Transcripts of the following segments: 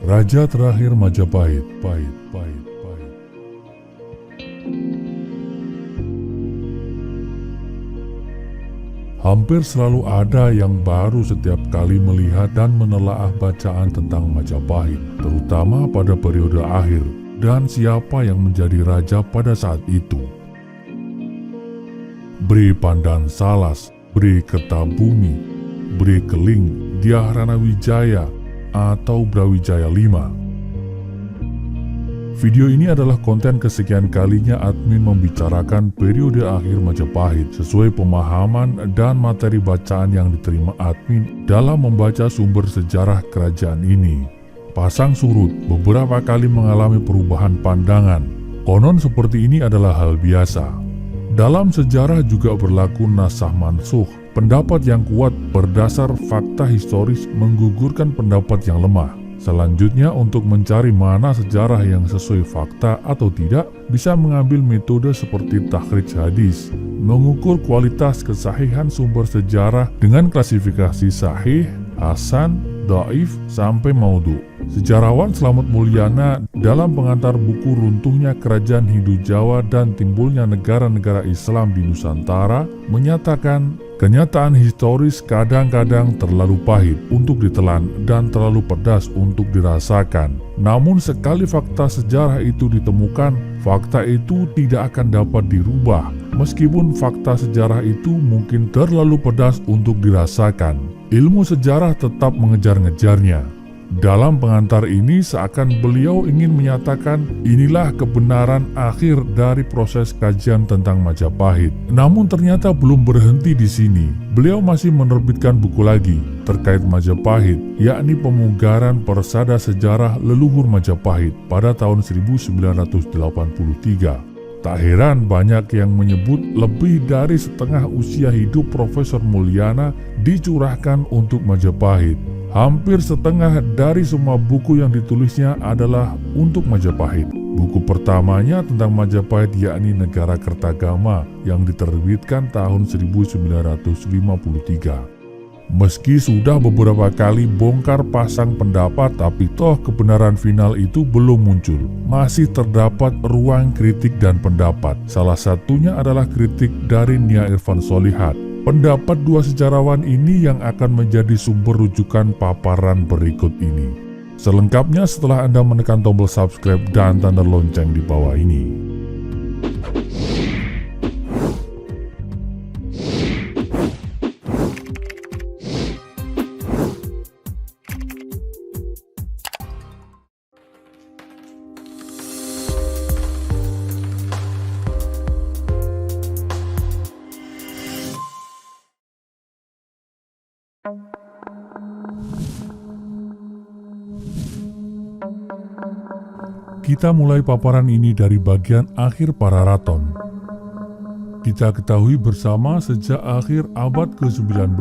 Raja terakhir Majapahit. Hampir selalu ada yang baru setiap kali melihat dan menelaah bacaan tentang Majapahit, terutama pada periode akhir, dan siapa yang menjadi raja pada saat itu. Bri Pandan Salas, Bri Kertabumi, Bri Keling, Dyahrana Wijaya, atau Brawijaya V. Video ini adalah konten kesekian kalinya admin membicarakan periode akhir Majapahit sesuai pemahaman dan materi bacaan yang diterima admin dalam membaca sumber sejarah kerajaan ini. Pasang surut beberapa kali mengalami perubahan pandangan. Konon seperti ini adalah hal biasa. Dalam sejarah juga berlaku nasah mansuh. Pendapat yang kuat berdasar fakta historis menggugurkan pendapat yang lemah. Selanjutnya, untuk mencari mana sejarah yang sesuai fakta atau tidak, bisa mengambil metode seperti takhrij hadis, mengukur kualitas kesahihan sumber sejarah dengan klasifikasi sahih, hasan, dhaif, sampai maudhu. Sejarawan Slamet Mulyana dalam pengantar buku Runtuhnya Kerajaan Hindu Jawa dan Timbulnya Negara-Negara Islam di Nusantara menyatakan, kenyataan historis kadang-kadang terlalu pahit untuk ditelan dan terlalu pedas untuk dirasakan. Namun sekali fakta sejarah itu ditemukan, fakta itu tidak akan dapat dirubah. Meskipun fakta sejarah itu mungkin terlalu pedas untuk dirasakan, ilmu sejarah tetap mengejar-ngejarnya. Dalam pengantar ini seakan beliau ingin menyatakan inilah kebenaran akhir dari proses kajian tentang Majapahit. Namun ternyata belum berhenti di sini. Beliau masih menerbitkan buku lagi terkait Majapahit, yakni Pemugaran Persada Sejarah Leluhur Majapahit pada tahun 1983. Tak heran banyak yang menyebut lebih dari setengah usia hidup Profesor Mulyana dicurahkan untuk Majapahit. Hampir setengah dari semua buku yang ditulisnya adalah untuk Majapahit. Buku pertamanya tentang Majapahit yakni Negara Kertagama yang diterbitkan tahun 1953. Meski sudah beberapa kali bongkar pasang pendapat, tapi toh kebenaran final itu belum muncul. Masih terdapat ruang kritik dan pendapat. Salah satunya adalah kritik dari Nia Irfan Sholihat. Pendapat dua sejarawan ini yang akan menjadi sumber rujukan paparan berikut ini. Selengkapnya setelah Anda menekan tombol subscribe dan tanda lonceng di bawah ini. Kita mulai paparan ini dari bagian akhir Pararaton. Kita ketahui bersama sejak akhir abad ke-19,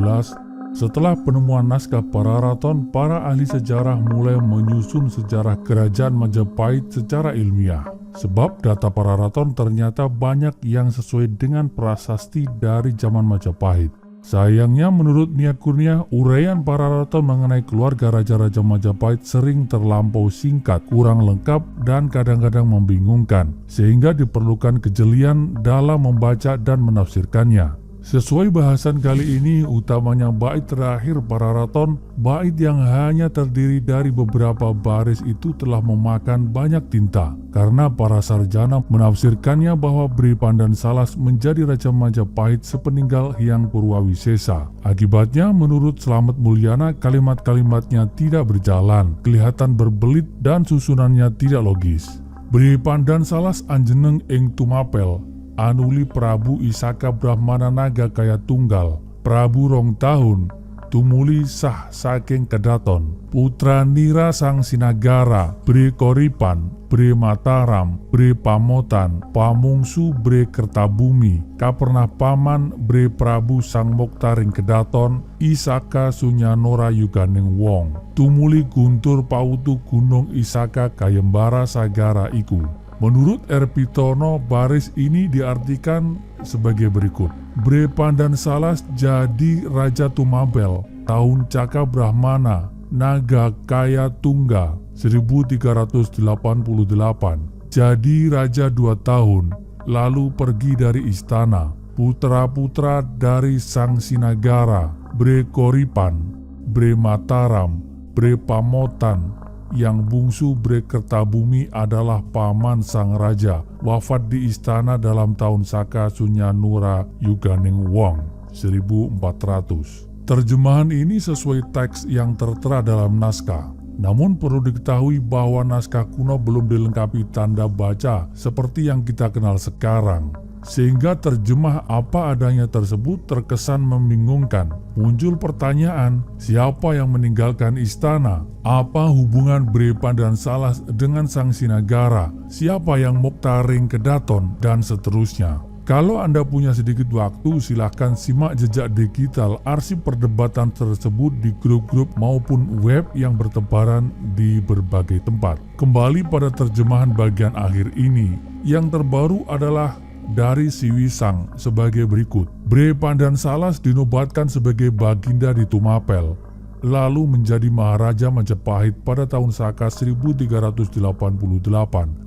setelah penemuan naskah Pararaton, para ahli sejarah mulai menyusun sejarah kerajaan Majapahit secara ilmiah. Sebab data Pararaton ternyata banyak yang sesuai dengan prasasti dari zaman Majapahit. Sayangnya menurut Nia Kurnia, uraian Pararaton mengenai keluarga raja-raja Majapahit sering terlampau singkat, kurang lengkap, dan kadang-kadang membingungkan, sehingga diperlukan kejelian dalam membaca dan menafsirkannya. Sesuai bahasan kali ini, utamanya bait terakhir Pararaton, bait yang hanya terdiri dari beberapa baris itu telah memakan banyak tinta, karena para sarjana menafsirkannya bahwa Bri Pandan Salas menjadi Raja Majapahit sepeninggal Hyang Purwawisesa. Akibatnya, menurut Slamet Mulyana, kalimat-kalimatnya tidak berjalan, kelihatan berbelit, dan susunannya tidak logis. Bri Pandan Salas anjeneng ing tumapel, anuli Prabu Isaka Brahmana Naga Kaya Tunggal, Prabu Rong Tahun, tumuli sah saking Kedaton, putra Nira Sang Sinagara, Bri Koripan, Bri Mataram, Bri Pamotan, Pamungsu Bri Kertabumi, kapernah paman Bri Prabu Sang Moktaring Kedaton, Isaka Sunyanora Yuganing Wong, tumuli Guntur Pautu Gunung Isaka Kayembara Sagara iku. Menurut R. Pitono, baris ini diartikan sebagai berikut. Bri Pandan Salas jadi Raja Tumapel, tahun Caka Brahmana, Nagakaya Tungga 1388. Jadi raja 2 tahun, lalu pergi dari istana. Putra-putra dari Sang Sinagara, Bre Koripan, Bre Mataram, Bre Pamotan, yang bungsu Bre Kertabumi adalah paman sang raja, wafat di istana dalam tahun Saka Sunyanura Yuganing Wong 1400. Terjemahan ini sesuai teks yang tertera dalam naskah. Namun perlu diketahui bahwa naskah kuno belum dilengkapi tanda baca seperti yang kita kenal sekarang. Sehingga terjemah apa adanya tersebut terkesan membingungkan. Muncul pertanyaan, siapa yang meninggalkan istana? Apa hubungan Bre Pandansalas dengan Sang Sinagara? Siapa yang Moktaring Kedaton? Dan seterusnya. Kalau Anda punya sedikit waktu, silahkan simak jejak digital arsip perdebatan tersebut di grup-grup maupun web yang bertebaran di berbagai tempat. Kembali pada terjemahan bagian akhir ini, yang terbaru adalah dari Siwisang sebagai berikut. Bre Pandansalas dinobatkan sebagai baginda di Tumapel, lalu menjadi Maharaja Majapahit pada tahun Saka 1388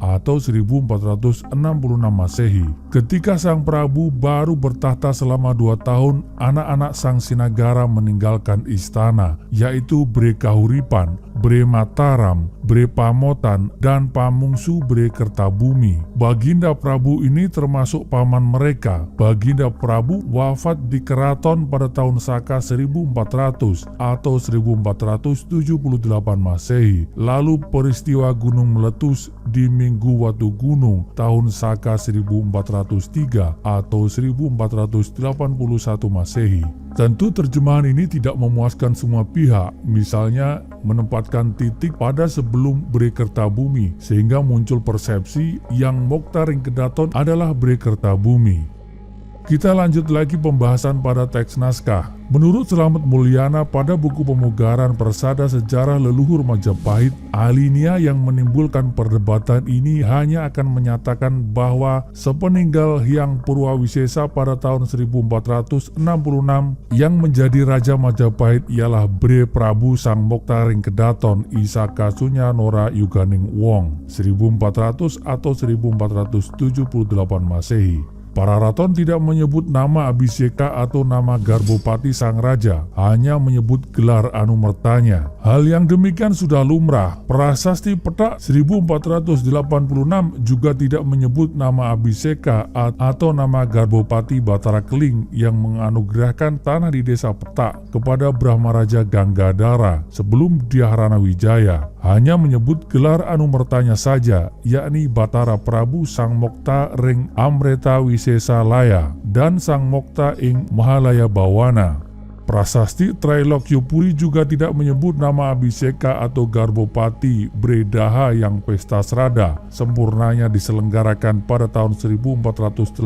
atau 1466 Masehi. Ketika Sang Prabu baru bertahta selama 2 tahun, anak-anak Sang Sinagara meninggalkan istana, yaitu Bre Kahuripan, Bre Mataram, Bre Pamotan, dan Pamungsu Bre Kertabumi. Baginda Prabu ini termasuk paman mereka. Baginda Prabu wafat di keraton pada tahun Saka 1400 atau 1478 Masehi. Lalu peristiwa gunung meletus di Minggu Watu Gunung tahun Saka 1403 atau 1481 Masehi. Tentu terjemahan ini tidak memuaskan semua pihak, misalnya menempatkan titik pada sebelum Bre Kertabumi sehingga muncul persepsi yang Moktaring Kedaton adalah Bre Kertabumi. Kita lanjut lagi pembahasan pada teks naskah. Menurut Slamet Mulyana pada buku pemugaran Persada Sejarah Leluhur Majapahit, alinea yang menimbulkan perdebatan ini hanya akan menyatakan bahwa sepeninggal Hyang Purwawisesa pada tahun 1466 yang menjadi Raja Majapahit ialah Bre Prabu Sang Moktaring Kedaton Isaka Sunyanora Yuganing Wong 1400 atau 1478 Masehi. Para raton tidak menyebut nama Abhiseka atau nama Garbopati sang raja, hanya menyebut gelar anumertanya. Hal yang demikian sudah lumrah. Prasasti Petak 1486 juga tidak menyebut nama Abhiseka atau nama Garbopati Batara Keling yang menganugerahkan tanah di desa Petak kepada Brahmaraja Ganggadara sebelum Dhyarana Wijaya. Hanya menyebut gelar anumertanya saja, yakni Batara Prabu Sang Mokta Ring Amreta Wisesa Laya dan Sang Mokta ing Mahalaya Bawana. Prasasti Trailokyopuri juga tidak menyebut nama Abhiseka atau Garbopati Bredaha yang pesta serada sempurnanya diselenggarakan pada tahun 1486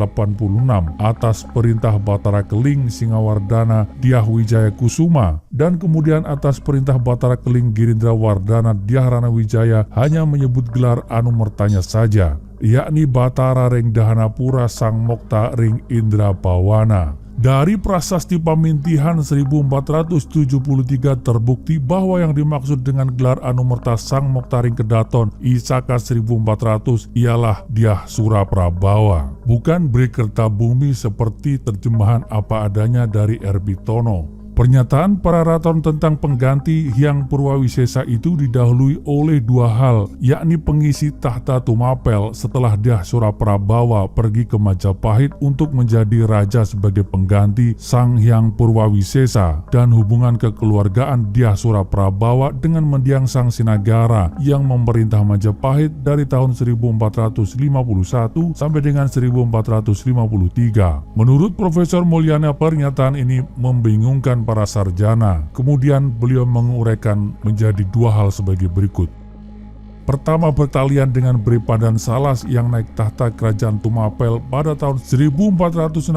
atas perintah Batara Keling Singawardana Dyah Wijaya Kusuma dan kemudian atas perintah Batara Keling Girindra Wardana Dhyarana Wijaya hanya menyebut gelar anumertanya saja, yakni Batara Ring Dahanapura Sang Mokta Ring Indra Bawana. Dari prasasti Pamintihan 1473 terbukti bahwa yang dimaksud dengan gelar anumerta Sang Moktaring Kedaton Isaka 1400 ialah Dyah Suraprabawa, bukan Bre Kertabumi seperti terjemahan apa adanya dari R. Bitono. Pernyataan para raton tentang pengganti Hyang Purwawisesa itu didahului oleh dua hal, yakni pengisi tahta Tumapel setelah Dyah Suraprabawa pergi ke Majapahit untuk menjadi raja sebagai pengganti Sang Hyang Purwawisesa dan hubungan kekeluargaan Dyah Suraprabawa dengan mendiang Sang Sinagara yang memerintah Majapahit dari tahun 1451 sampai dengan 1453. Menurut Profesor Mulyana, pernyataan ini membingungkan para sarjana. Kemudian beliau menguraikan menjadi dua hal sebagai berikut. Pertama, bertalian dengan Bre Pandansalas yang naik tahta kerajaan Tumapel pada tahun 1466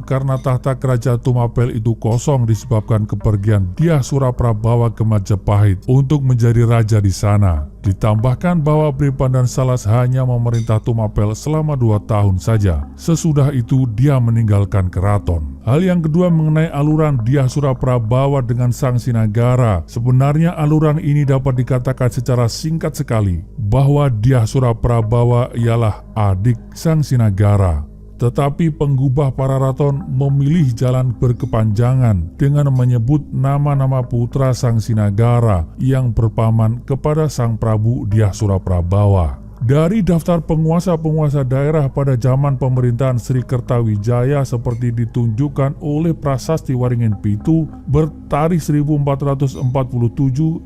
karena tahta kerajaan Tumapel itu kosong disebabkan kepergian Dyah Suraprabawa ke Majapahit untuk menjadi raja di sana. Ditambahkan bahwa Bre Pandansalas hanya memerintah Tumapel selama 2 tahun saja. Sesudah itu dia meninggalkan keraton. Hal yang kedua mengenai aluran Dyah Suraprabawa dengan Sang Sinagara. Sebenarnya aluran ini dapat dikatakan secara singkat sekali bahwa Dyah Suraprabawa ialah adik Sang Sinagara. Tetapi penggubah Pararaton memilih jalan berkepanjangan dengan menyebut nama-nama putra Sang Sinagara yang berpaman kepada Sang Prabu Dyah Suraprabawa. Dari daftar penguasa-penguasa daerah pada zaman pemerintahan Sri Kertawijaya seperti ditunjukkan oleh Prasasti Waringin Pitu bertarikh 1447,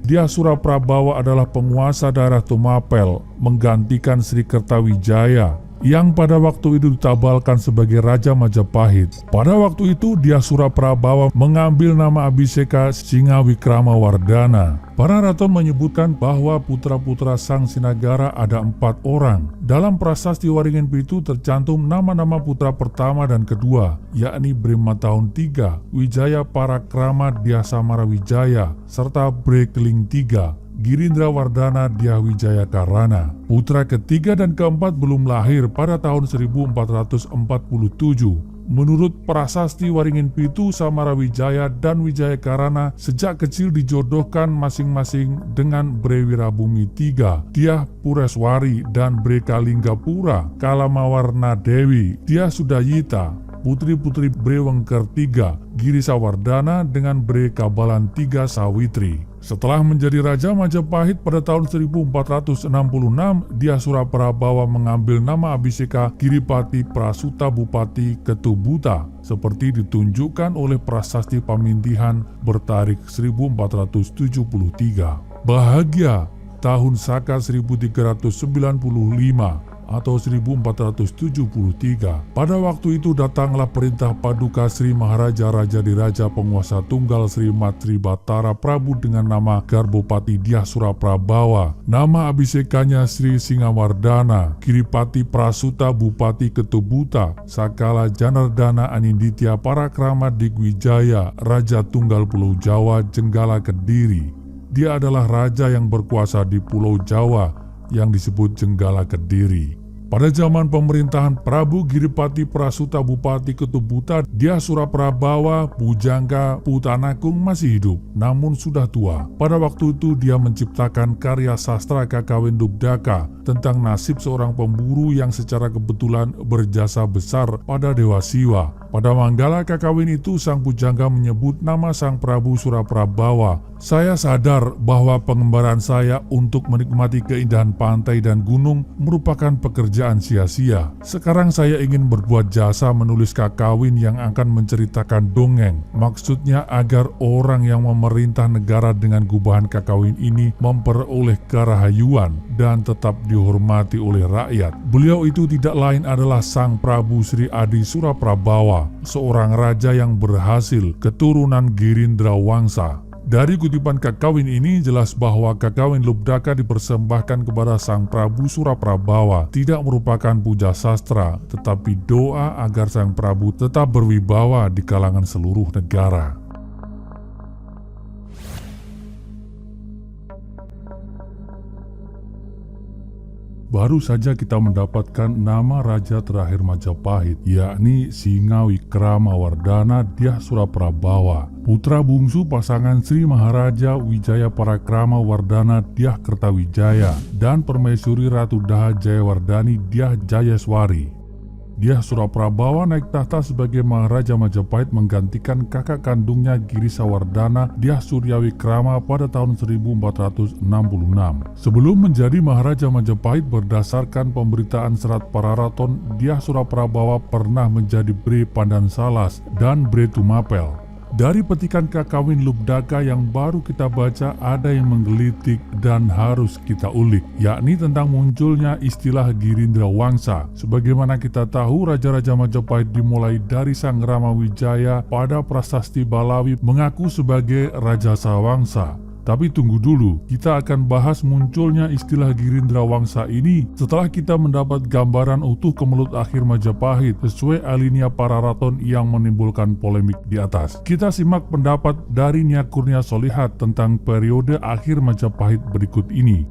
Dyah Suraprabawa adalah penguasa daerah Tumapel menggantikan Sri Kertawijaya yang pada waktu itu ditabalkan sebagai Raja Majapahit. Pada waktu itu Dyah Suraprabawa mengambil nama Abhiseka Singawikramawardhana. Pararaton menyebutkan bahwa putra-putra Sang Sinagara ada 4 orang. Dalam Prasasti Waringin Pitu tercantum nama-nama putra pertama dan kedua, yakni Bre Matahun III, Wijaya Parakrama Dyah Samarawijaya, serta Bre Keling III, Girindrawardhana Dyah Wijaya Karana. Putra ketiga dan keempat belum lahir pada tahun 1447. Menurut Prasasti Waringin Pitu, Samarawijaya dan Wijaya Karana sejak kecil dijodohkan masing-masing dengan Bre Wirabumi III, Dyah Pureswari, dan Bre Kalinggapura Kalamawarna Dewi, Dyah Sudayita, putri-putri Bre Wengker III, Girisawardhana dengan Bre Kabalan III Sawitri. Setelah menjadi Raja Majapahit pada tahun 1466, Dyah Suraprabawa mengambil nama Abhiseka Giripati Prasuta Bupati Ketubuta seperti ditunjukkan oleh Prasasti Pamintihan bertarikh 1473. Bahagia tahun Saka 1395 atau 1473. Pada waktu itu datanglah perintah Paduka Sri Maharaja Rajadiraja Penguasa Tunggal Sri Matri Batara Prabu dengan nama Garbopati Dyah Suraprabawa. Nama abhisekanya Sri Singawardhana, Giripati Prasuta Bupati Ketubuta, Sakala Janardana Aninditya Parakrama Digwijaya, Raja Tunggal Pulau Jawa Jenggala Kediri. Dia adalah raja yang berkuasa di Pulau Jawa yang disebut Jenggala Kediri. Pada zaman pemerintahan Prabu Giripati Prasuta Bupati Ketubuta, Dyah Suraprabawa Pujangga Putanakung masih hidup, namun sudah tua. Pada waktu itu dia menciptakan karya sastra Kakawin Lubdaka tentang nasib seorang pemburu yang secara kebetulan berjasa besar pada Dewa Siwa. Pada Manggala Kakawin itu, Sang Pujangga menyebut nama Sang Prabu Suraprabawa. Saya sadar bahwa pengembaraan saya untuk menikmati keindahan pantai dan gunung merupakan pekerjaan sia-sia. Sekarang saya ingin berbuat jasa menulis kakawin yang akan menceritakan dongeng. Maksudnya agar orang yang memerintah negara dengan gubahan kakawin ini memperoleh kerahayuan dan tetap dihormati oleh rakyat. Beliau itu tidak lain adalah Sang Prabu Sri Adi Suraprabawa, seorang raja yang berhasil keturunan Girindrawangsa. Dari kutipan kakawin ini jelas bahwa kakawin Lubdaka dipersembahkan kepada Sang Prabu Suraprabawa tidak merupakan puja sastra, tetapi doa agar Sang Prabu tetap berwibawa di kalangan seluruh negara. Baru saja kita mendapatkan nama raja terakhir Majapahit, yakni Singawikramawardhana Dyah Suraprabawa, putra bungsu pasangan Sri Maharaja Wijaya Parakramawardhana Dyah Kertawijaya dan Permaisuri Ratu Daha Jayawardhani Dyah Jayaswari. Dyah Suraprabawa naik tahta sebagai Maharaja Majapahit menggantikan kakak kandungnya Girisawardhana Dyah Suryawikrama pada tahun 1466. Sebelum menjadi Maharaja Majapahit, berdasarkan pemberitaan Serat Pararaton, Dyah Suraprabawa pernah menjadi Bre Pandansalas dan Bre Tumapel. Dari petikan kakawin Lubdaka yang baru kita baca, ada yang menggelitik dan harus kita ulik, yakni tentang munculnya istilah Girindrawangsa. Sebagaimana kita tahu, Raja-Raja Majapahit dimulai dari Sang Ramawijaya pada Prasasti Balawi mengaku sebagai Raja Sawangsa. Tapi tunggu dulu, kita akan bahas munculnya istilah Girindrawangsa ini setelah kita mendapat gambaran utuh kemelut akhir Majapahit sesuai alinea Pararaton yang menimbulkan polemik di atas. Kita simak pendapat dari Nya Kurnia Solihat tentang periode akhir Majapahit berikut ini.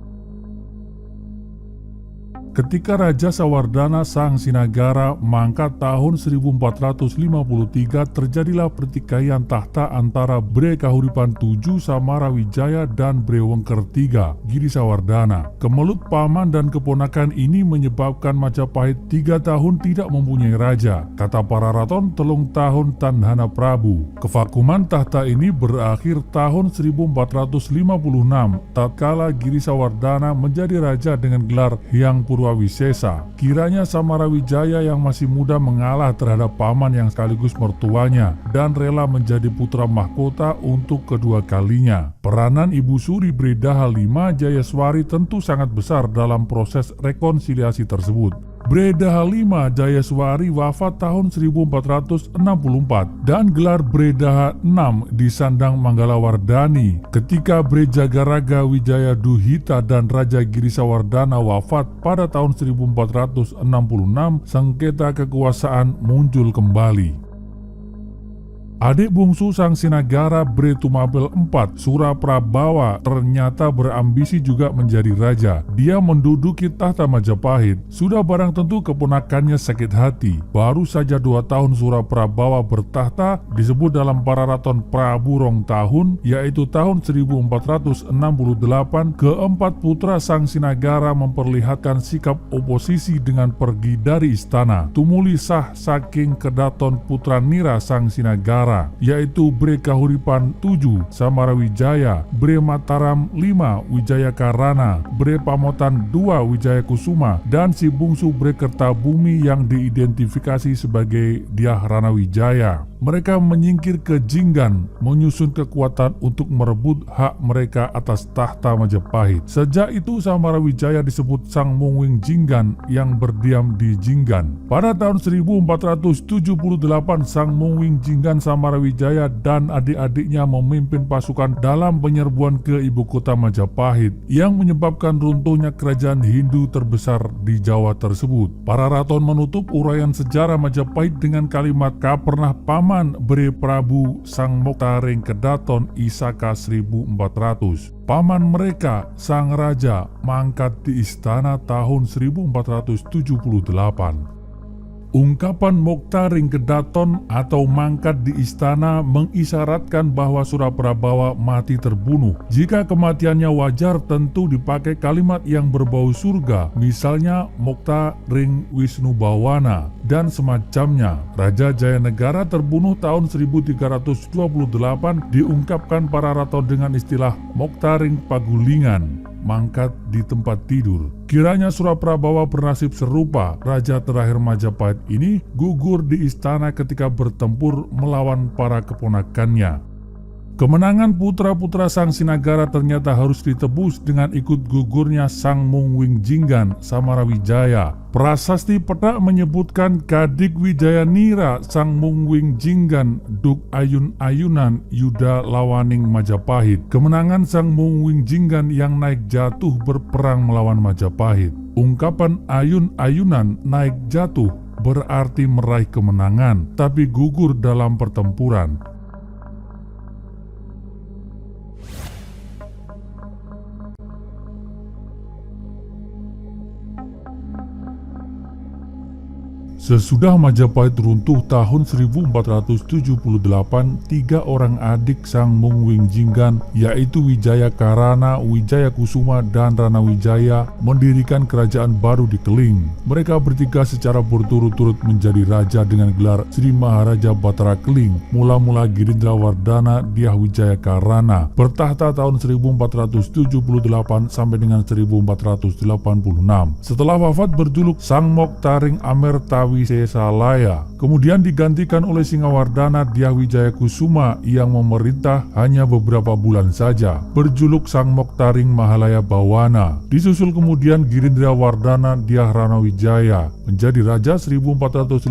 Ketika Raja Sawardana Sang Sinagara mangkat tahun 1453, terjadilah pertikaian tahta antara Bre Kahuripan 7 Samarawijaya dan Bre Wengker 3 Giri Sawardana. Kemelut paman dan keponakan ini menyebabkan Majapahit 3 tahun tidak mempunyai raja. Kata para raton, telung tahun Tandhana Prabu. Kevakuman tahta ini berakhir tahun 1456 tatkala Giri Sawardana menjadi raja dengan gelar Hyang Purwawisesa. Kiranya Samarawijaya yang masih muda mengalah terhadap paman yang sekaligus mertuanya dan rela menjadi putra mahkota untuk kedua kalinya. Peranan Ibu Suri Bre Daha V Jayaswari tentu sangat besar dalam proses rekonsiliasi tersebut. Bre Daha V Jayaswari wafat tahun 1464 dan gelar Bre Daha VI disandang Manggalawardani. Ketika Bre Jagaraga Wijaya Duhita dan Raja Giri Sawardana wafat pada tahun 1466, sengketa kekuasaan muncul kembali. Adik bungsu Sang Sinagara Bre Tumapel IV, Suraprabawa, ternyata berambisi juga menjadi raja. Dia menduduki tahta Majapahit. Sudah barang tentu keponakannya sakit hati. Baru saja 2 tahun Suraprabawa bertahta, disebut dalam para raton Prabu Rong tahun, yaitu tahun 1468, keempat putra Sang Sinagara memperlihatkan sikap oposisi dengan pergi dari istana. Tumuli sah saking kedaton putra nira Sang Sinagara, yaitu Bre Kahuripan 7 Samarawijaya, Bre Mataram 5 Wijaya Karana, Bre Pamotan 2 Wijaya Kusuma, dan si bungsu Bre Kertabumi yang diidentifikasi sebagai Dyah Ranawijaya. Mereka menyingkir ke Jinggan, menyusun kekuatan untuk merebut hak mereka atas tahta Majapahit. Sejak itu Samarawijaya disebut Sang Mungwing Jinggan yang berdiam di Jinggan. Pada tahun 1478 Sang Mungwing Jinggan Samarawijaya dan adik-adiknya memimpin pasukan dalam penyerbuan ke ibu kota Majapahit yang menyebabkan runtuhnya kerajaan Hindu terbesar di Jawa tersebut. Para raton menutup uraian sejarah Majapahit dengan kalimat "Kapernah paman Bre Prabu Sang Moktaring Kedaton Isaka 1400. Paman mereka, Sang Raja, mangkat di istana tahun 1478. Ungkapan Moktaring Kedaton atau mangkat di istana mengisyaratkan bahwa Suraprabawa mati terbunuh. Jika kematiannya wajar, tentu dipakai kalimat yang berbau surga, misalnya Moktaring Wisnubawana dan semacamnya. Raja Jayanegara terbunuh tahun 1328 diungkapkan para raton dengan istilah Moktaring Pagulingan, mangkat di tempat tidur. Kiranya Suraprabawa bernasib serupa. Raja terakhir Majapahit ini gugur di istana ketika bertempur melawan para keponakannya. Kemenangan putra-putra Sang Sinagara ternyata harus ditebus dengan ikut gugurnya Sang Mungwing Jinggan Samarawijaya. Prasasti Petak menyebutkan Kadik Wijaya Nira Sang Mungwing Jinggan Duk Ayun-ayunan Yuda Lawaning Majapahit. Kemenangan Sang Mungwing Jinggan yang naik jatuh berperang melawan Majapahit. Ungkapan ayun-ayunan naik jatuh berarti meraih kemenangan, tapi gugur dalam pertempuran. Sesudah Majapahit runtuh tahun 1478, 3 orang adik Sang Mungwing Jinggan, yaitu Wijaya Karana, Wijaya Kusuma, dan Ranawijaya, mendirikan kerajaan baru di Keling. Mereka bertiga secara berturut-turut menjadi raja dengan gelar Sri Maharaja Batara Keling. Mula-mula Girindrawardana Dyah Wijaya Karana bertahta tahun 1478 sampai dengan 1486. Setelah wafat berjuluk Sang Moktaring Amertawi Sesalaya, kemudian digantikan oleh Singawardana Dyah Wijaya Kusuma yang memerintah hanya beberapa bulan saja, berjuluk Sang Moktaring Mahalaya Bawana. Disusul kemudian Girindrawardana Dyah Ranawijaya menjadi raja 1486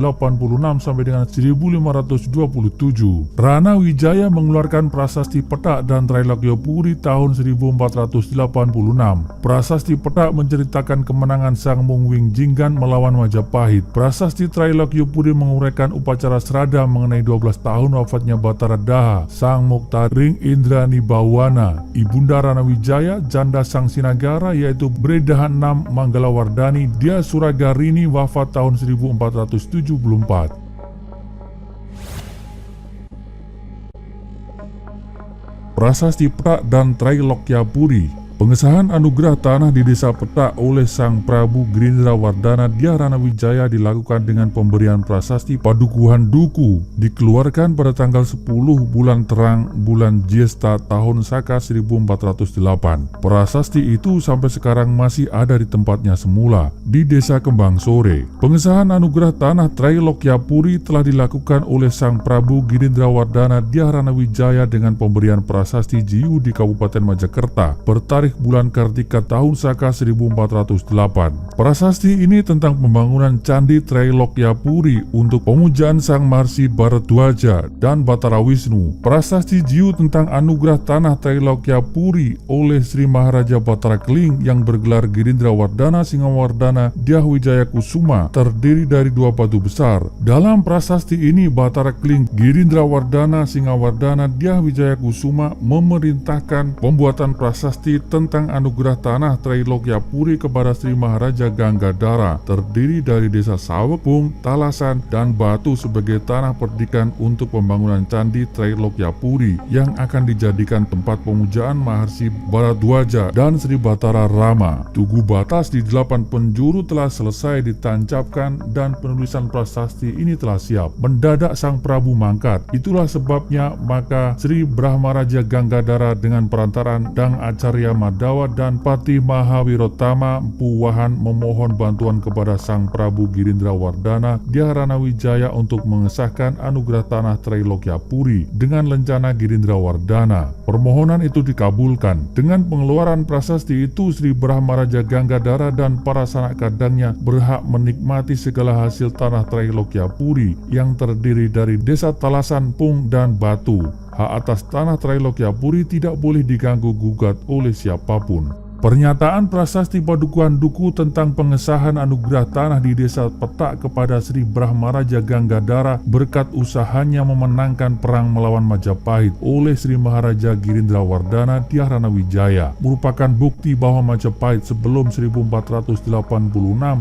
sampai dengan 1527. Ranawijaya mengeluarkan Prasasti Petak dan Trailokya Puri tahun 1486. Prasasti Petak menceritakan kemenangan Sang Mungwing Jinggan melawan Majapahit. Prasasti Trailokya Puri menguraikan menunaikan upacara serada mengenai 12 tahun wafatnya Batara Daha, Sang Moktaring Indrani Bawana, Ibunda Ranawijaya, janda Sang Sinagara yaitu Bredahan 6 Manggalawardani Dia Suragarini wafat tahun 1474. Prasasti Petak dan Trailokyapuri. Pengesahan anugerah tanah di Desa Petak oleh Sang Prabu Girindrawardhana Dia Ranawijaya dilakukan dengan pemberian prasasti Padukuhan Duku, dikeluarkan pada tanggal 10 bulan Terang bulan Jesta tahun Saka 1408. Prasasti itu sampai sekarang masih ada di tempatnya semula, di Desa Kembang Sore. Pengesahan anugerah tanah Trailokyapuri telah dilakukan oleh Sang Prabu Girindrawardhana Dia Ranawijaya dengan pemberian prasasti Jiu di Kabupaten Majakerta bertarikh bulan Kartika tahun Saka 1408. Prasasti ini tentang pembangunan Candi Trailokyapuri untuk pemujaan Sang Maharsi Bharadwaja dan Batara Wisnu. Prasasti Jiu tentang anugerah tanah Trailokyapuri oleh Sri Maharaja Batara Keling yang bergelar Girindrawardhana Singawardhana Dyah Wijaya Kusuma terdiri dari 2 batu besar. Dalam prasasti ini Batara Keling Girindrawardhana Singawardhana Dyah Wijaya Kusuma memerintahkan pembuatan prasasti tentang anugerah tanah Trailokyapuri kepada Sri Maharaja Ganggadara terdiri dari desa Sawekpung, Talasan, dan Batu sebagai tanah perdikan untuk pembangunan Candi Trailokyapuri yang akan dijadikan tempat pemujaan Maharsi Bharadwaja dan Sri Batara Rama. Tugu batas di 8 penjuru telah selesai ditancapkan dan penulisan prasasti ini telah siap. Mendadak Sang Prabu mangkat. Itulah sebabnya maka Sri Brahmaraja Ganggadara dengan perantaran Dang Acarya Madawa dan Pati Mahawirotama Mpu Wahan memohon bantuan kepada Sang Prabu Girindrawardhana Dyah Ranawijaya untuk mengesahkan anugerah tanah Trailokyapuri dengan lencana Girindrawardhana. Permohonan itu dikabulkan. Dengan pengeluaran prasasti itu Sri Brahmaraja Ganggadara dan para sanak kadangnya berhak menikmati segala hasil tanah Trailokyapuri yang terdiri dari desa Talasan, Pung, dan Batu. Hak atas tanah Trailokyapuri tidak boleh diganggu-gugat oleh siapapun. Pernyataan prasasti Padukuhan Duku tentang pengesahan anugerah tanah di Desa Petak kepada Sri Brahmaraja Ganggadara berkat usahanya memenangkan perang melawan Majapahit oleh Sri Maharaja Girindrawardhana Dyah Ranawijaya merupakan bukti bahwa Majapahit sebelum 1486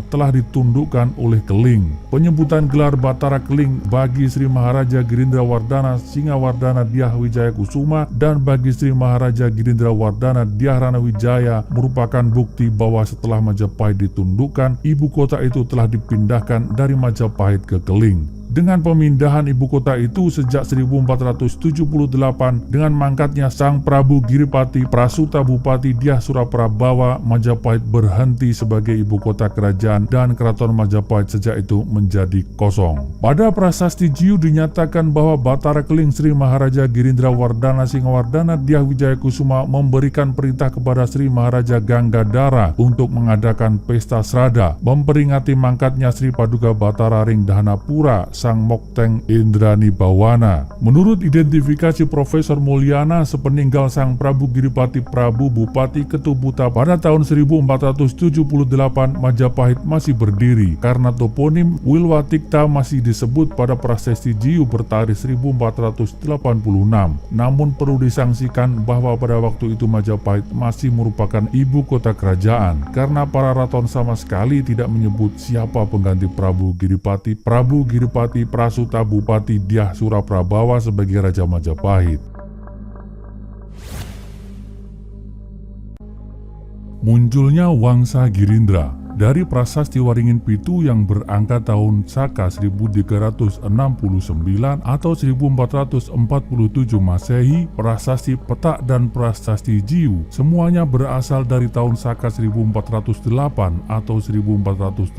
telah ditundukkan oleh Keling. Penyebutan gelar Batara Keling bagi Sri Maharaja Girindrawardhana Singawardhana Dyah Wijaya Kusuma dan bagi Sri Maharaja Girindrawardhana Dyah Ranawijaya merupakan bukti bahwa setelah Majapahit ditundukkan, ibu kota itu telah dipindahkan dari Majapahit ke Keling. Dengan pemindahan ibu kota itu sejak 1478 dengan mangkatnya Sang Prabu Giripati Prasuta Bupati Dyah Suraprabawa, Majapahit berhenti sebagai ibu kota kerajaan dan keraton Majapahit sejak itu menjadi kosong. Pada prasasti Jiu dinyatakan bahwa Batara Keling Sri Maharaja Girindrawardhana Singawardhana Dyah Wijaya Kusuma memberikan perintah kepada Sri Maharaja Ganggadara untuk mengadakan pesta srada memperingati mangkatnya Sri Paduka Batara Ring Dahanapura Sang Mokteng Indrani Bawana. Menurut identifikasi Profesor Mulyana, sepeninggal Sang Prabu Giripati Prabu Bupati Ketubuta pada tahun 1478, Majapahit masih berdiri karena toponim Wilwatikta masih disebut pada prasasti Jiu bertarikh 1486. Namun perlu disangsikan bahwa pada waktu itu Majapahit masih merupakan ibu kota kerajaan karena para raton sama sekali tidak menyebut siapa pengganti Prabu Giripati Prasuta Bupati Dyah Suraprabawa sebagai Raja Majapahit. Munculnya Wangsa Girindra. Dari prasasti Waringin Pitu yang berangka tahun Saka 1369 atau 1447 Masehi, prasasti Petak dan prasasti Jiu semuanya berasal dari tahun Saka 1408 atau 1486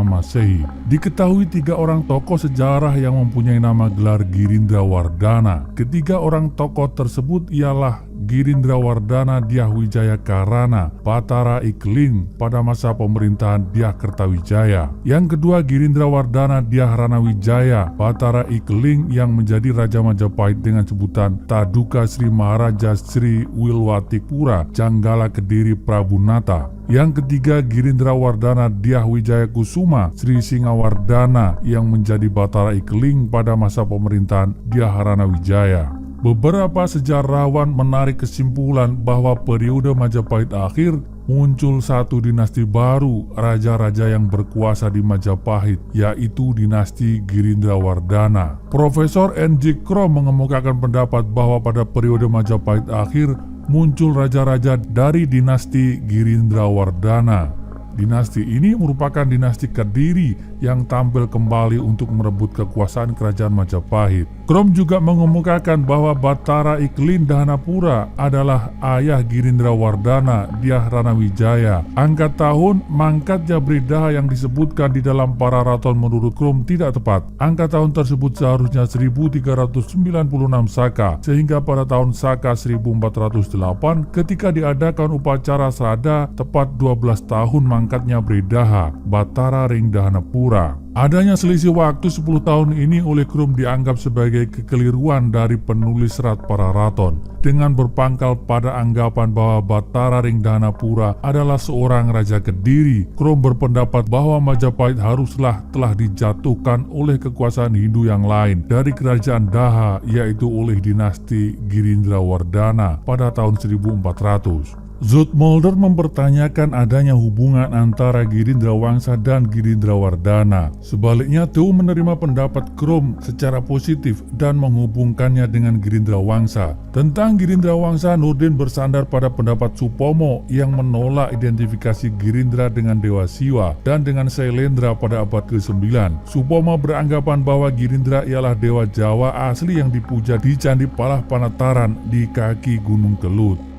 Masehi. Diketahui 3 orang tokoh sejarah yang mempunyai nama gelar Girindrawardhana. Ketiga orang tokoh tersebut ialah Girindrawardana Dyahwijaya Karana Batara Ikling pada masa pemerintahan Dyah Kertawijaya. Yang kedua, Girindrawardana Dyah Ranawijaya Batara Ikling yang menjadi Raja Majapahit dengan sebutan Taduka Sri Maharaja Sri Wilwatikpura Janggala Kediri Prabunata. Yang ketiga, Girindrawardana Dyahwijaya Kusuma Sri Singawardana yang menjadi Batara Ikling pada masa pemerintahan Dyah Ranawijaya. Beberapa sejarawan menarik kesimpulan bahwa periode Majapahit akhir muncul satu dinasti baru raja-raja yang berkuasa di Majapahit, yaitu dinasti Girindrawardana. Profesor N.J. Krom mengemukakan pendapat bahwa pada periode Majapahit akhir muncul raja-raja dari dinasti Girindrawardana. Dinasti ini merupakan dinasti Kediri yang tampil kembali untuk merebut kekuasaan kerajaan Majapahit. Krom juga mengemukakan bahwa Batara Ikling Dahanapura adalah ayah Girindrawardana Dyah Ranawijaya. Angka tahun mangkat Jabridaha yang disebutkan di dalam Pararaton menurut Krom tidak tepat. Angka tahun tersebut seharusnya 1396 Saka, sehingga pada tahun Saka 1408 ketika diadakan upacara Srada tepat 12 tahun mangkatnya Bridaha, Batara Ring Dahanapura. Adanya selisih waktu 10 tahun ini oleh Krom dianggap sebagai kekeliruan dari penulis serat Pararaton dengan berpangkal pada anggapan bahwa Batara Ring Dahanapura adalah seorang raja Kediri. Krom berpendapat bahwa Majapahit haruslah telah dijatuhkan oleh kekuasaan Hindu yang lain dari kerajaan Daha, yaitu oleh dinasti Girindrawardana pada tahun 1400. Zoetmulder mempertanyakan adanya hubungan antara Girindrawangsa dan Girindrawardana. Sebaliknya, Theo menerima pendapat Krom secara positif dan menghubungkannya dengan Girindrawangsa. Tentang Girindrawangsa, Nurdin bersandar pada pendapat Supomo yang menolak identifikasi Girindra dengan Dewa Siwa dan dengan Sailendra pada abad ke-9. Supomo beranggapan bahwa Girindra ialah dewa Jawa asli yang dipuja di Candi Palah Panataran di kaki Gunung Kelut.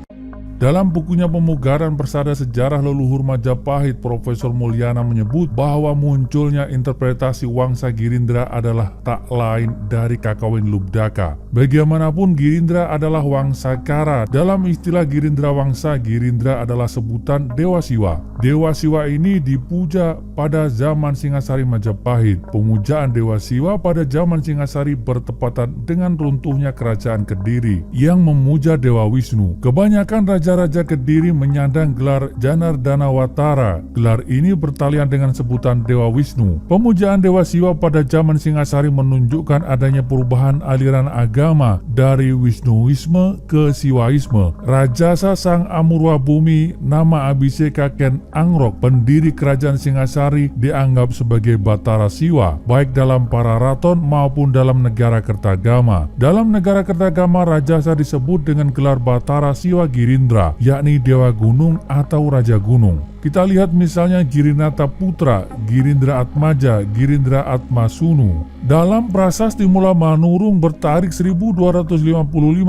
Dalam bukunya Pemugaran Persada Sejarah Leluhur Majapahit, Profesor Mulyana menyebut bahwa munculnya interpretasi Wangsa Girindra adalah tak lain dari Kakawin Lubdaka. Bagaimanapun, Girindra adalah Wangsa Kara. Dalam istilah Girindra Wangsa, Girindra adalah sebutan Dewa Siwa. Dewa Siwa ini dipuja pada zaman Singasari Majapahit. Pemujaan Dewa Siwa pada zaman Singasari bertepatan dengan runtuhnya Kerajaan Kediri yang memuja Dewa Wisnu. Kebanyakan raja-raja Kediri menyandang gelar Janardanawatara. Gelar ini bertalian dengan sebutan Dewa Wisnu. Pemujaan Dewa Siwa pada zaman Singasari menunjukkan adanya perubahan aliran agama dari Wisnuisme ke Siwaisme. Rajasa Sang Amurwa Bumi nama Abhiseka Ken Angrok, pendiri kerajaan Singasari, dianggap sebagai Batara Siwa, baik dalam Pararaton maupun dalam negara Kertagama. Dalam negara Kertagama, Rajasa disebut dengan gelar Batara Siwa Girindra, yakni Dewa Gunung atau Raja Gunung. Kita lihat misalnya Girinata Putra, Girindra Atmaja, Girindra Atmasunu. Dalam prasasti Mula Manurung bertarikh 1255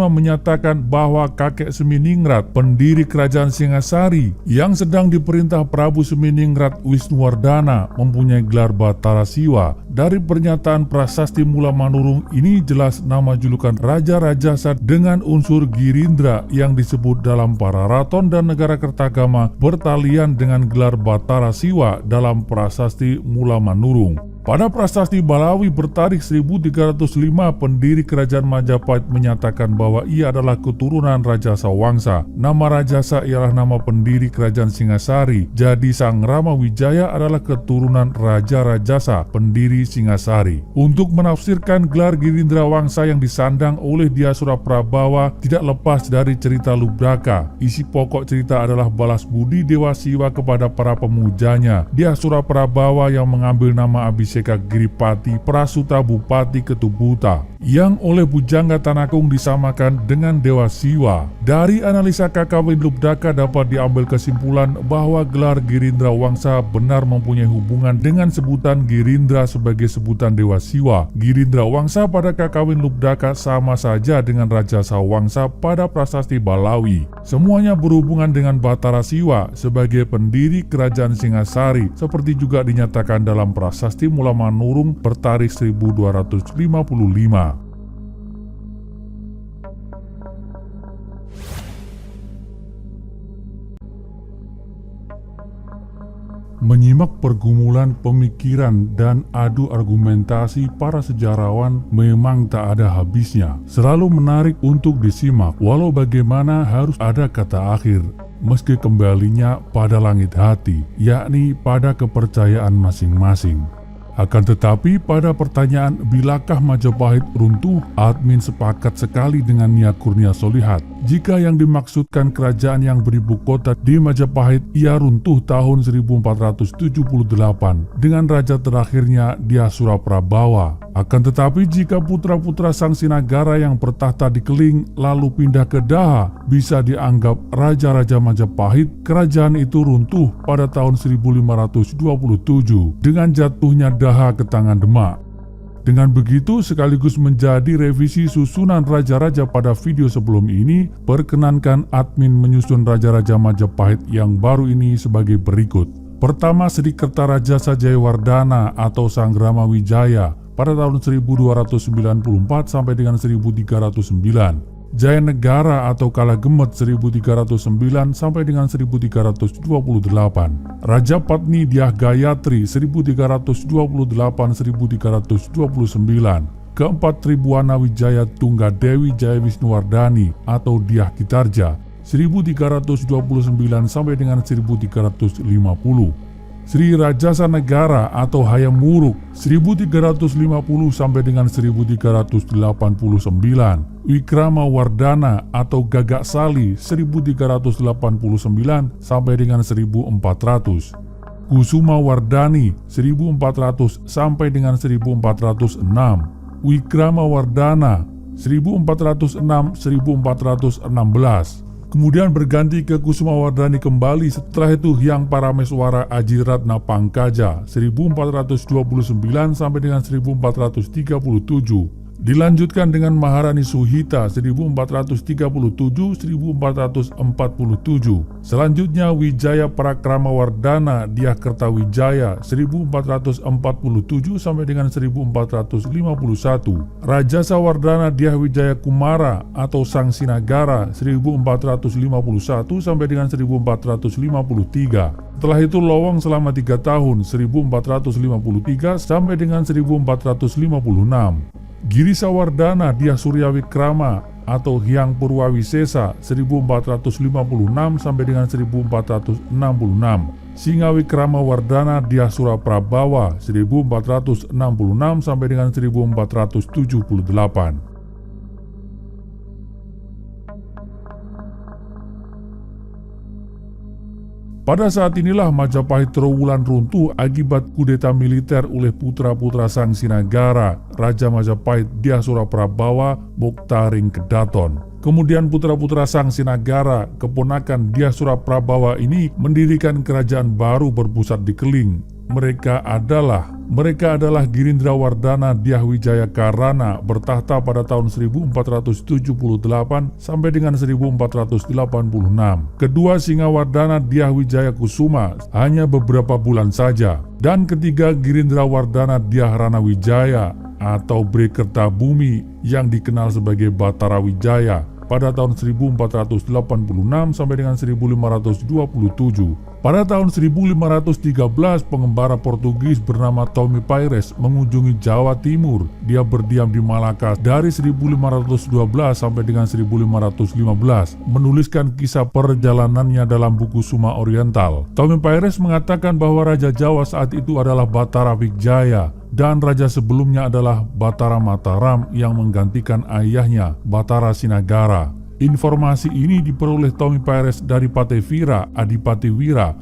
menyatakan bahwa kakek Seminingrat, pendiri kerajaan Singasari, yang sedang diperintah Prabu Seminingrat Wisnuwardana, mempunyai gelar Batara Siwa. Dari pernyataan prasasti Mula Manurung ini jelas nama julukan Raja Rajasa dengan unsur Girindra yang disebut dalam Pararaton dan negara Kertagama bertalian dengan gelar Batara Siwa dalam prasasti Mula Manurung. Pada prasasti Balawi bertarikh 1305, pendiri kerajaan Majapahit menyatakan bahwa ia adalah keturunan Rajasa Wangsa. Nama Rajasa ialah nama pendiri kerajaan Singasari. Jadi Sang Rama Wijaya adalah keturunan Raja Rajasa, pendiri Singasari. Untuk menafsirkan gelar Girindra Wangsa yang disandang oleh Dyasura Prabawa tidak lepas dari cerita Lubdaka. Isi pokok cerita adalah balas budi Dewa Siwa kepada para pemujanya. Dyasura Prabawa yang mengambil nama Abhiseka Giripati Prasuta Bupati Ketubuta yang oleh Bujangga Tanakung disamakan dengan Dewa Siwa. Dari analisa Kakawin Lubdaka dapat diambil kesimpulan bahwa gelar Girindra Wangsa benar mempunyai hubungan dengan sebutan Girindra sebagai sebutan Dewa Siwa. Girindra Wangsa pada Kakawin Lubdaka sama saja dengan Rajasa Wangsa pada prasasti Balawi. Semuanya berhubungan dengan Batara Siwa sebagai pendiri kerajaan Singasari, seperti juga dinyatakan dalam prasasti Mula Manurung bertarikh 1255. Menyimak pergumulan pemikiran dan adu argumentasi para sejarawan memang tak ada habisnya. Selalu menarik untuk disimak, walau bagaimana harus ada kata akhir, meski kembalinya pada langit hati, yakni pada kepercayaan masing-masing. Akan tetapi pada pertanyaan bilakah Majapahit runtuh, admin sepakat sekali dengan Nia Kurnia Sholihat. Jika yang dimaksudkan kerajaan yang beribu kota di Majapahit, ia runtuh tahun 1478 dengan raja terakhirnya Dyah Suraprabawa. Akan tetapi jika putra-putra Sang Sinagara yang bertahta di Keling lalu pindah ke Daha, bisa dianggap raja-raja Majapahit, kerajaan itu runtuh pada tahun 1527 dengan jatuhnya Daha ke tangan Demak. Dengan begitu sekaligus menjadi revisi susunan raja-raja pada video sebelum ini, perkenankan admin menyusun raja-raja Majapahit yang baru ini sebagai berikut. Pertama, Sri Kertarajasa Jayawardhana atau Sang Rama Wijaya pada tahun 1294 sampai dengan 1309. Jayanegara atau Kalagemet 1309 sampai dengan 1328. Raja Patni Dyah Gayatri 1328-1329. Keempat, Tribuana Wijaya Tunggadewi Jaya Wisnuwardhani atau Dyah Gitarja 1329 sampai dengan 1350. Sri Rajasa Negara atau Hayam Wuruk 1350 sampai dengan 1389. Wikrama Wardana atau Gagak Sali 1389 sampai dengan 1400. Kusuma Wardani 1400 sampai dengan 1406. Wikrama Wardana 1406-1416. Kemudian berganti ke Kusuma Wardani kembali. Setelah itu Hyang Parameswara Ajiratna Pangkaja 1429 sampai dengan 1437. Dilanjutkan dengan Maharani Suhita 1437-1447. Selanjutnya Wijaya Parakrama Wardana Dyah Kertawijaya 1447 sampai dengan 1451. Rajasa Wardana Dyah Wijaya Kumara atau Sang Sinagara 1451 sampai dengan 1453. Setelah itu Lowong selama 3 tahun 1453 sampai dengan 1456. Girisa Wardana Dyah Suryawikrama atau Hyang Purwawisesa 1456 sampai dengan 1466. Singawikrama Wardana Dyah Suraprabawa 1466 sampai dengan 1478. Pada saat inilah Majapahit terwulan runtuh akibat kudeta militer oleh putra-putra Sang Sinagara, Raja Majapahit Dyah Suraprabawa Moktaring Kedaton. Kemudian putra-putra Sang Sinagara, keponakan Dyah Suraprabawa ini mendirikan kerajaan baru berpusat di Keling. Mereka adalah Girindra Wardana Dyah Wijaya Karana bertahta pada tahun 1478 sampai dengan 1486. Kedua, Singawardana Dyah Wijaya Kusuma hanya beberapa bulan saja. Dan ketiga, Girindra Wardana Dyah Rana Wijaya atau Brekertabumi yang dikenal sebagai Batara Wijaya pada tahun 1486 sampai dengan 1527. Pada tahun 1513, pengembara Portugis bernama Tommy Pires mengunjungi Jawa Timur. Dia berdiam di Malaka dari 1512 sampai dengan 1515, menuliskan kisah perjalanannya dalam buku Suma Oriental. Tommy Pires mengatakan bahwa Raja Jawa saat itu adalah Batara Wijaya dan raja sebelumnya adalah Batara Mataram yang menggantikan ayahnya, Batara Sinagara. Informasi ini diperoleh Tommy Pires dari Patewira Adipati Wira,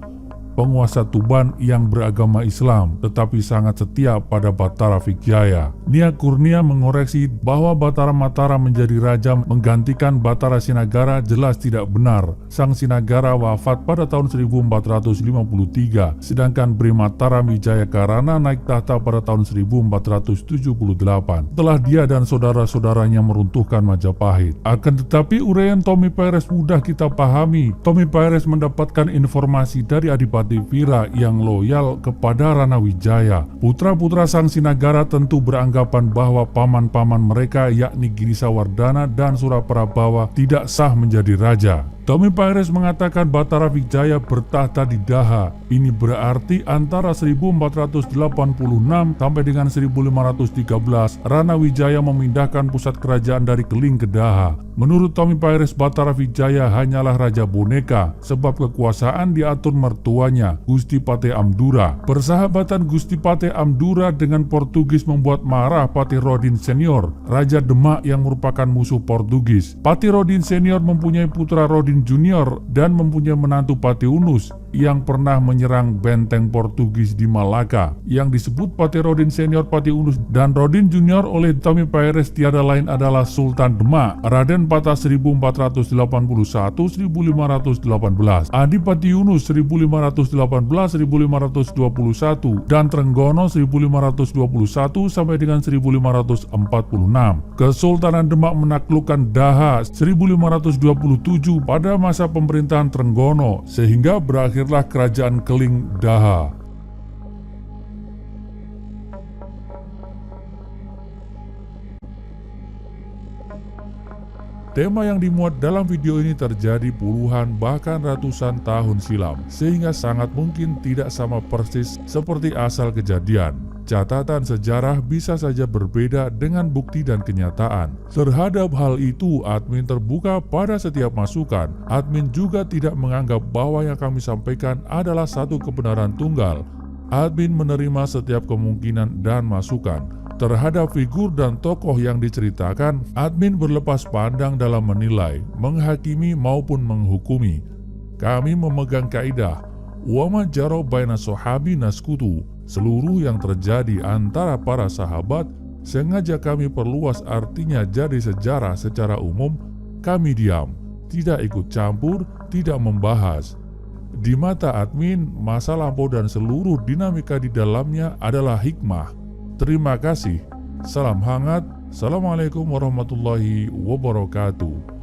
penguasa Tuban yang beragama Islam tetapi sangat setia pada Batara Wijaya. Nia Kurnia mengoreksi bahwa Batara Mataram menjadi raja menggantikan Batara Sinagara jelas tidak benar. Sang Sinagara wafat pada tahun 1453, sedangkan Mataram Wijaya Karana naik tahta pada tahun 1478 setelah dia dan saudara-saudaranya meruntuhkan Majapahit. Akan tetapi uraian Tommy Pires mudah kita pahami. Tommy Pires mendapatkan informasi dari Adipati Wira yang loyal kepada Rana Wijaya. Putra-putra Sang Sinagara tentu beranggapan bahwa paman-paman mereka yakni Girisa Wardana dan Suraprabawa tidak sah menjadi raja. Tommy Pires mengatakan Batara Wijaya bertahta di Daha. Ini berarti antara 1486 sampai dengan 1513, Rana Wijaya memindahkan pusat kerajaan dari Keling ke Daha. Menurut Tommy Pires, Batara Wijaya hanyalah raja boneka, sebab kekuasaan diatur mertuanya, Gusti Patih Amdura. Persahabatan Gusti Patih Amdura dengan Portugis membuat marah Patih Rodin Senior, Raja Demak yang merupakan musuh Portugis. Patih Rodin Senior mempunyai putra Rodin Junior dan mempunyai menantu Patih Unus yang pernah menyerang benteng Portugis di Malaka. Yang disebut Patih Rodin Senior, Patih Unus, dan Rodin Junior oleh Tommy Pires tiada lain adalah Sultan Demak, Raden Patah 1481-1518, Adipati Yunus 1518-1521, dan Trenggono 1521 sampai dengan 1546. Kesultanan Demak menaklukkan Daha 1527 pada masa pemerintahan Trenggono, sehingga berakhirlah kerajaan Keling Daha. Tema yang dimuat dalam video ini terjadi puluhan bahkan ratusan tahun silam, sehingga sangat mungkin tidak sama persis seperti asal kejadian. Catatan sejarah bisa saja berbeda dengan bukti dan kenyataan. Terhadap hal itu, admin terbuka pada setiap masukan. Admin juga tidak menganggap bahwa yang kami sampaikan adalah satu kebenaran tunggal. Admin menerima setiap kemungkinan dan masukan. Terhadap figur dan tokoh yang diceritakan, admin berlepas pandang dalam menilai, menghakimi maupun menghukumi. Kami memegang kaidah wa ma jara baina sahabi naskutu. Seluruh yang terjadi antara para sahabat sengaja kami perluas artinya jadi sejarah secara umum. Kami diam, tidak ikut campur, tidak membahas. Di mata admin, masa lampau dan seluruh dinamika di dalamnya adalah hikmah. Terima kasih. Salam hangat. Assalamualaikum warahmatullahi wabarakatuh.